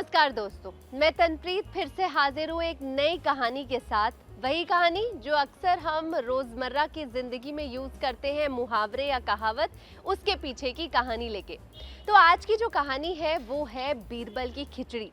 नमस्कार दोस्तों, मैं तनप्रीत फिर से हाजिर हूँ एक नई कहानी के साथ। वही कहानी जो अक्सर हम रोजमर्रा की जिंदगी में यूज करते हैं, मुहावरे या कहावत, उसके पीछे की कहानी लेके। तो आज की जो कहानी है वो है बीरबल की खिचड़ी।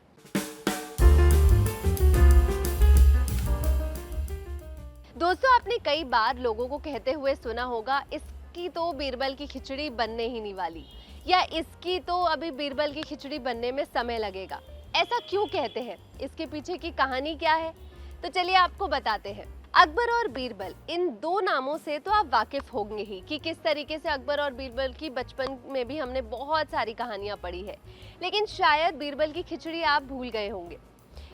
दोस्तों, आपने कई बार लोगों को कहते हुए सुना होगा, इसकी तो बीरबल की खिचड़ी बनने ही नहीं वाली, या इसकी तो अभी बीरबल की खिचड़ी बनने में समय लगेगा। ऐसा क्यों कहते हैं? इसके पीछे की कहानी क्या है? तो चलिए आपको बताते हैं। अकबर और बीरबल, इन दो नामों से तो आप वाकिफ होंगे ही कि किस तरीके से अकबर और बीरबल की बचपन में भी हमने बहुत सारी कहानियां पढ़ी है, लेकिन शायद बीरबल की खिचड़ी आप भूल गए होंगे।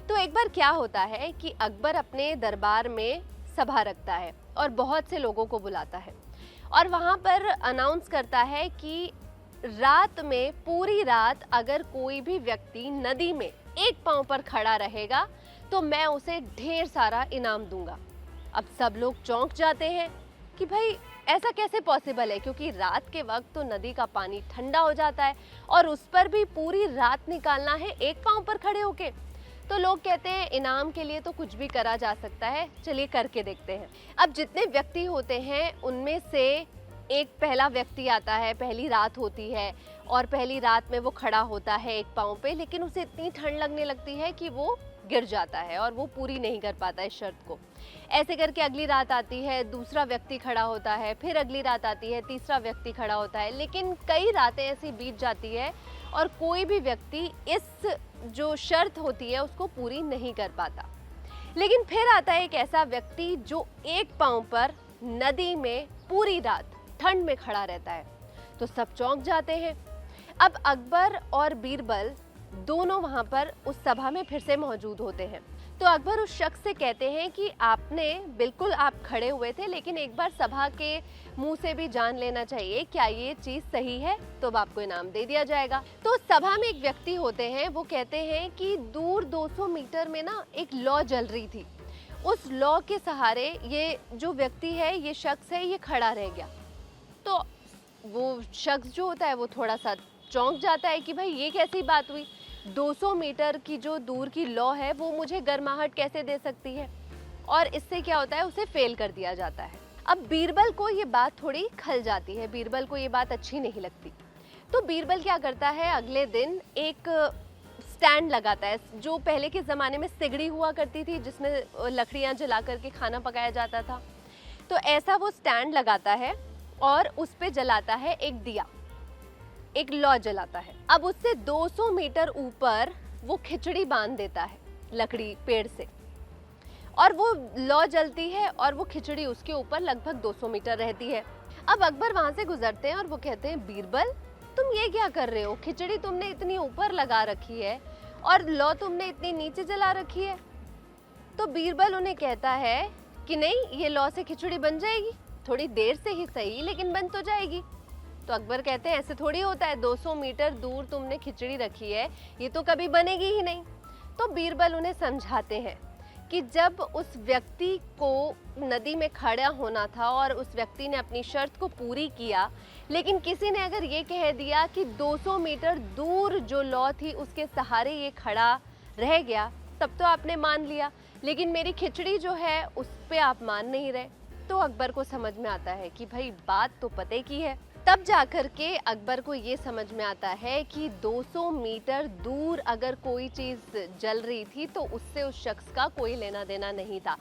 तो एक बार क्या होता है कि अकबर अपने दरबार में सभा रखता है और बहुत से लोगों को बुलाता है और वहाँ पर अनाउंस करता है कि रात में, पूरी रात अगर कोई भी व्यक्ति नदी में एक पांव पर खड़ा रहेगा तो मैं उसे ढेर सारा इनाम दूंगा। अब सब लोग चौंक जाते हैं कि भाई ऐसा कैसे पॉसिबल है, क्योंकि रात के वक्त तो नदी का पानी ठंडा हो जाता है और उस पर भी पूरी रात निकालना है एक पांव पर खड़े होके। तो लोग कहते हैं इनाम के लिए तो कुछ भी करा जा सकता है, चलिए करके देखते हैं। अब जितने व्यक्ति होते हैं उनमें से एक पहला व्यक्ति आता है, पहली रात होती है और पहली रात में वो खड़ा होता है एक पांव पे, लेकिन उसे इतनी ठंड लगने लगती है कि वो गिर जाता है और वो पूरी नहीं कर पाता इस शर्त को। ऐसे करके अगली रात आती है, दूसरा व्यक्ति खड़ा होता है, फिर अगली रात आती है, तीसरा व्यक्ति खड़ा होता है, लेकिन कई रातें ऐसी बीत जाती है और कोई भी व्यक्ति इस जो शर्त होती है उसको पूरी नहीं कर पाता। लेकिन फिर आता है एक ऐसा व्यक्ति जो एक पांव पर नदी में पूरी रात ठंड में खड़ा रहता है। तो सब चौंक जाते हैं। अब अकबर और बीरबल दोनों वहां पर उस सभा में फिर से मौजूद होते हैं। तो अकबर उस शख्स से कहते हैं कि आपने बिल्कुल, आप खड़े हुए थे, लेकिन एक बार सभा के मुंह से भी जान लेना चाहिए क्या ये चीज सही है, तो अब आपको इनाम दे दिया जाएगा। तो सभा में एक व्यक्ति होते हैं, वो कहते हैं कि दूर 200 मीटर में ना एक लौ जल रही थी, उस लौ के सहारे ये जो व्यक्ति है, ये शख्स है, ये खड़ा रह गया। तो वो शख्स जो होता है वो थोड़ा सा चौंक जाता है कि भाई ये कैसी बात हुई, 200 मीटर की जो दूर की लौ है वो मुझे गर्माहट कैसे दे सकती है, और इससे क्या होता है, उसे फेल कर दिया जाता है। अब बीरबल को ये बात थोड़ी खल जाती है, बीरबल को ये बात अच्छी नहीं लगती। तो बीरबल क्या करता है, अगले दिन एक स्टैंड लगाता है, जो पहले के ज़माने में सिगड़ी हुआ करती थी जिसमें लकड़ियाँ जला करके खाना पकाया जाता था। तो ऐसा वो स्टैंड लगाता है और उस पे जलाता है एक दिया, एक लौ जलाता है। अब उससे 200 मीटर ऊपर वो खिचड़ी बांध देता है लकड़ी, पेड़ से, और वो लौ जलती है और वो खिचड़ी उसके ऊपर लगभग 200 मीटर रहती है। अब अकबर वहां से गुजरते हैं और वो कहते हैं, बीरबल तुम ये क्या कर रहे हो, खिचड़ी तुमने इतनी ऊपर लगा रखी है और लौ तुमने इतनी नीचे जला रखी है। तो बीरबल उन्हें कहता है कि नहीं, ये लौ से खिचड़ी बन जाएगी, थोड़ी देर से ही सही लेकिन बन तो जाएगी। तो अकबर कहते हैं ऐसे थोड़ी होता है, 200 मीटर दूर तुमने खिचड़ी रखी है, ये तो कभी बनेगी ही नहीं। तो बीरबल उन्हें समझाते हैं कि जब उस व्यक्ति को नदी में खड़ा होना था और उस व्यक्ति ने अपनी शर्त को पूरी किया, लेकिन किसी ने अगर ये कह दिया कि 200 मीटर दूर जो लौ थी उसके सहारे ये खड़ा रह गया, तब तो आपने मान लिया, लेकिन मेरी खिचड़ी जो है उस पे आप मान नहीं रहे। तो अकबर को समझ में आता है कि भाई बात तो पते की है। तब जाकर के अकबर को ये समझ में आता है कि 200 मीटर दूर अगर कोई चीज़ जल रही थी तो उससे उस शख्स का कोई लेना देना नहीं था।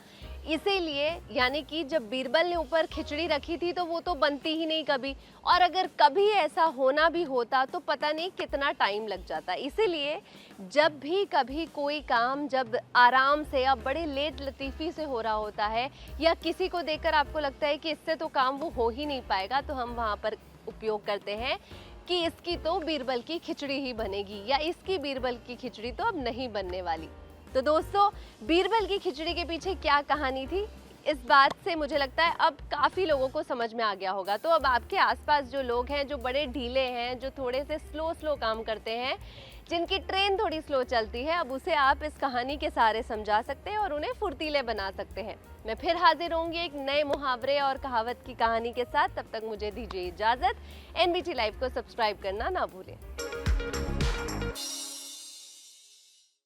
इसीलिए यानी कि जब बीरबल ने ऊपर खिचड़ी रखी थी तो वो तो बनती ही नहीं कभी, और अगर कभी ऐसा होना भी होता तो पता नहीं कितना टाइम लग जाता। इसीलिए जब भी कभी कोई काम जब आराम से या बड़े लेट लतीफ़ी से हो रहा होता है, या किसी को देखकर आपको लगता है कि इससे तो काम वो हो ही नहीं पाएगा, तो हम वहाँ पर उपयोग करते हैं कि इसकी तो बीरबल की खिचड़ी ही बनेगी, या इसकी बीरबल की खिचड़ी तो अब नहीं बनने वाली। तो दोस्तों, बीरबल की खिचड़ी के पीछे क्या कहानी थी, इस बात से मुझे लगता है अब काफ़ी लोगों को समझ में आ गया होगा। तो अब आपके आसपास जो लोग हैं, जो बड़े ढीले हैं, जो थोड़े से स्लो काम करते हैं, जिनकी ट्रेन थोड़ी स्लो चलती है, अब उसे आप इस कहानी के सहारे समझा सकते हैं और उन्हें फुर्तीले बना सकते हैं। मैं फिर हाजिर होंगी एक नए मुहावरे और कहावत की कहानी के साथ। तब तक मुझे दीजिए इजाज़त। NBT लाइव को सब्सक्राइब करना ना भूलें।